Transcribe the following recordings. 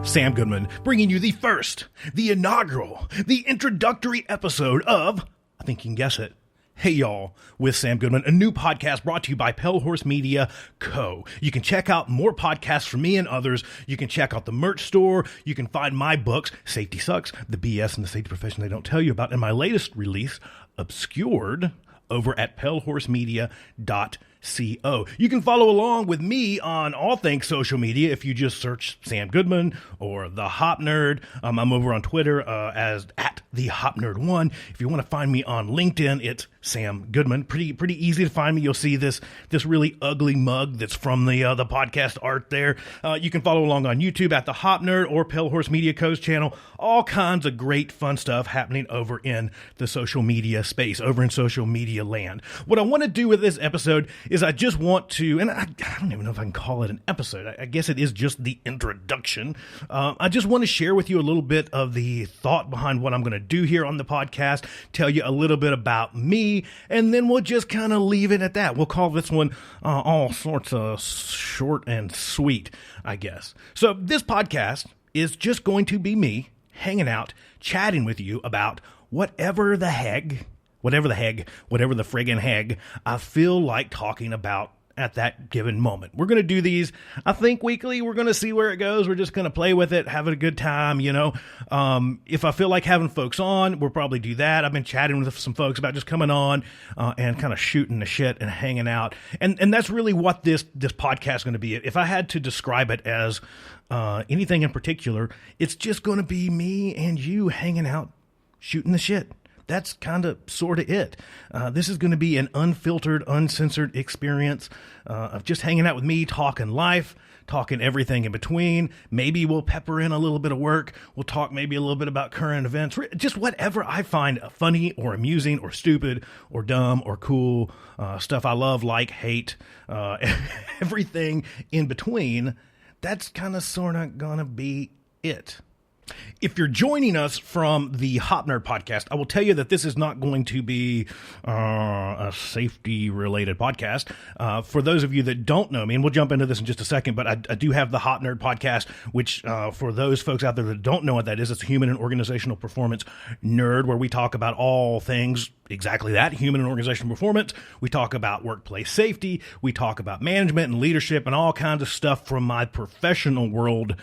Sam Goodman, bringing you the inaugural, the introductory episode of, I think you can guess it, Hey Y'all with Sam Goodman, a new podcast brought to you by Pale Horse Media Co. You can check out more podcasts from me and others. You can check out the merch store. You can find my books, Safety Sucks, The BS in the Safety Profession They Don't Tell You About, and my latest release, Obscured, over at palehorsemedia.co. You can follow along with me on all things social media if you just search Sam Goodman or The Hop Nerd. I'm over on Twitter as at The Hop Nerd 1. If you want to find me on LinkedIn, it's Sam Goodman. Pretty easy to find me. You'll see this really ugly mug that's from the podcast art there. You can follow along on YouTube at The Hop Nerd or Pale Horse Media Co.'s channel. All kinds of great fun stuff happening over in the social media space, over in social media land. What I want to do with this episode is I just want to, and I don't even know if I can call it an episode. I guess it is just the introduction. I just want to share with you a little bit of the thought behind what I'm going to do here on the podcast, tell you a little bit about me, and then we'll just kind of leave it at that. We'll call this one all sorts of short and sweet, I guess. So this podcast is just going to be me hanging out, chatting with you about whatever the friggin' heck I feel like talking about at that given moment. We're going to do these, I think, weekly. We're going to see where it goes. We're just going to play with it, having a good time, you know. If I feel like having folks on, we'll probably do that. I've been chatting with some folks about just coming on and kind of shooting the shit and hanging out. And that's really what this podcast is going to be. If I had to describe it as anything in particular, it's just going to be me and you hanging out, shooting the shit. That's kind of sort of it. This is going to be an unfiltered, uncensored experience of just hanging out with me, talking life, talking everything in between. Maybe we'll pepper in a little bit of work. We'll talk maybe a little bit about current events, just whatever I find funny or amusing or stupid or dumb or cool, stuff I love, like, hate, everything in between. That's kind of sort of going to be it. If you're joining us from the Hop Nerd podcast, I will tell you that this is not going to be a safety-related podcast. For those of you that don't know me, and we'll jump into this in just a second, but I do have the Hop Nerd podcast, which for those folks out there that don't know what that is, it's a human and organizational performance nerd, where we talk about all things exactly that, human and organizational performance. We talk about workplace safety. We talk about management and leadership and all kinds of stuff from my professional world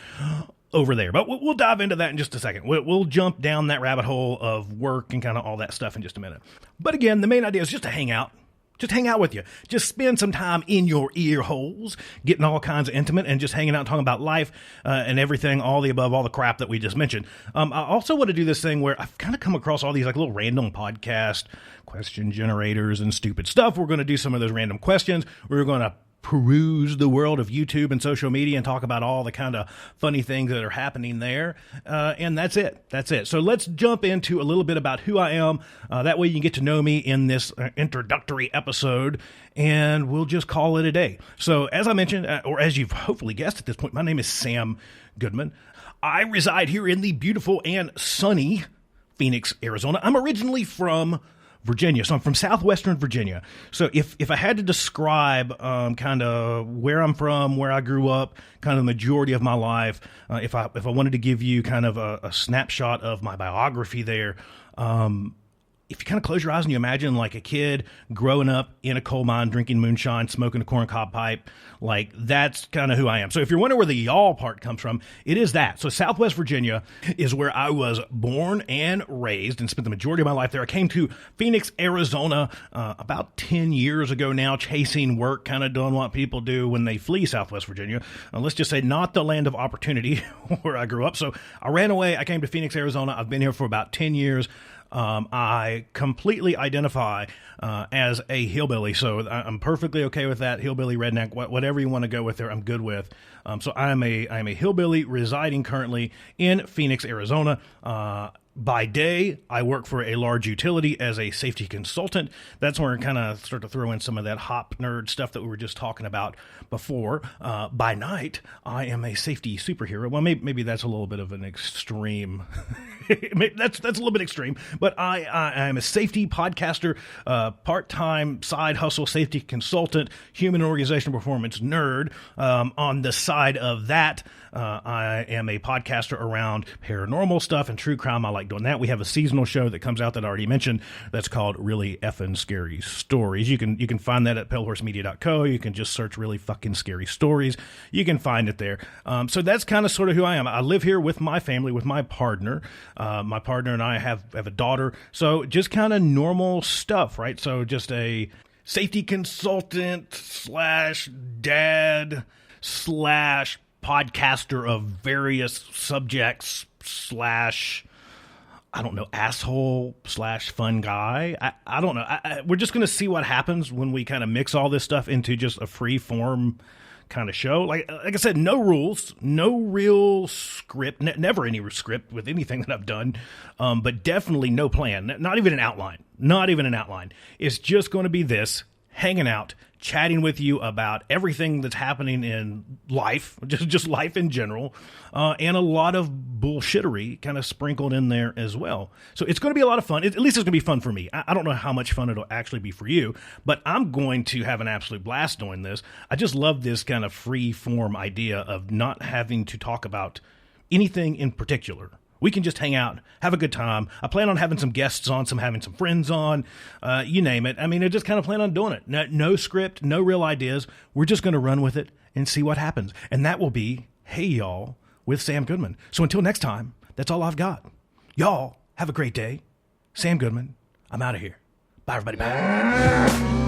over there. But we'll dive into that in just a second. We'll jump down that rabbit hole of work and kind of all that stuff in just a minute. But again, the main idea is just to hang out. Just hang out with you. Just spend some time in your ear holes, getting all kinds of intimate and just hanging out, talking about life and everything, all the above, all the crap that we just mentioned. I also want to do this thing where I've kind of come across all these like little random podcast question generators and stupid stuff. We're going to do some of those random questions. We're going to peruse the world of YouTube and social media and talk about all the kind of funny things that are happening there. And that's it. So let's jump into a little bit about who I am. That way you can get to know me in this introductory episode, and we'll just call it a day. So as I mentioned, or as you've hopefully guessed at this point, my name is Sam Goodman. I reside here in the beautiful and sunny Phoenix, Arizona. I'm originally from Virginia. So I'm from southwestern Virginia. So if I had to describe kind of where I'm from, where I grew up, kind of the majority of my life, if I wanted to give you kind of a snapshot of my biography there, if you kind of close your eyes and you imagine like a kid growing up in a coal mine, drinking moonshine, smoking a corncob pipe, like that's kind of who I am. So if you're wondering where the y'all part comes from, it is that. So Southwest Virginia is where I was born and raised and spent the majority of my life there. I came to Phoenix, Arizona about 10 years ago now, chasing work, kind of doing what people do when they flee Southwest Virginia. Let's just say not the land of opportunity where I grew up. So I ran away. I came to Phoenix, Arizona. I've been here for about 10 years. I completely identify as a hillbilly, so I'm perfectly okay with that. Hillbilly, redneck, whatever you want to go with there, I'm good with. So I am a hillbilly residing currently in Phoenix, Arizona. By day, I work for a large utility as a safety consultant. That's where I kind of start to throw in some of that hop nerd stuff that we were just talking about before. By night, I am a safety superhero. Well, maybe that's a little bit of an extreme. That's a little bit extreme, but I am a safety podcaster, part-time side hustle safety consultant, human organizational performance nerd. On the side of that, I am a podcaster around paranormal stuff and true crime. I like doing that. We have a seasonal show that comes out that I already mentioned that's called Really Effin' Scary Stories. You can find that at palehorsemedia.co. You can just search Really Fucking Scary Stories. You can find it there. So that's kind of sort of who I am. I live here with my family, with my partner. My partner and I have a daughter. So just kind of normal stuff, right? So just a safety consultant slash dad slash podcaster of various subjects slash, I don't know, asshole slash fun guy. I don't know. We're just going to see what happens when we kind of mix all this stuff into just a free form kind of show. Like I said, no rules, no real script, never any script with anything that I've done, but definitely no plan, not even an outline, It's just going to be this, hanging out, chatting with you about everything that's happening in life, just life in general, and a lot of bullshittery kind of sprinkled in there as well. So it's going to be a lot of fun. At least it's going to be fun for me. I don't know how much fun it'll actually be for you, but I'm going to have an absolute blast doing this. I just love this kind of free form idea of not having to talk about anything in particular. We can just hang out, have a good time. I plan on having some guests on, having some friends on, you name it. I mean, I just kind of plan on doing it. No script, no real ideas. We're just going to run with it and see what happens. And that will be Hey Y'all with Sam Goodman. So until next time, that's all I've got. Y'all have a great day. Sam Goodman, I'm out of here. Bye, everybody. Bye.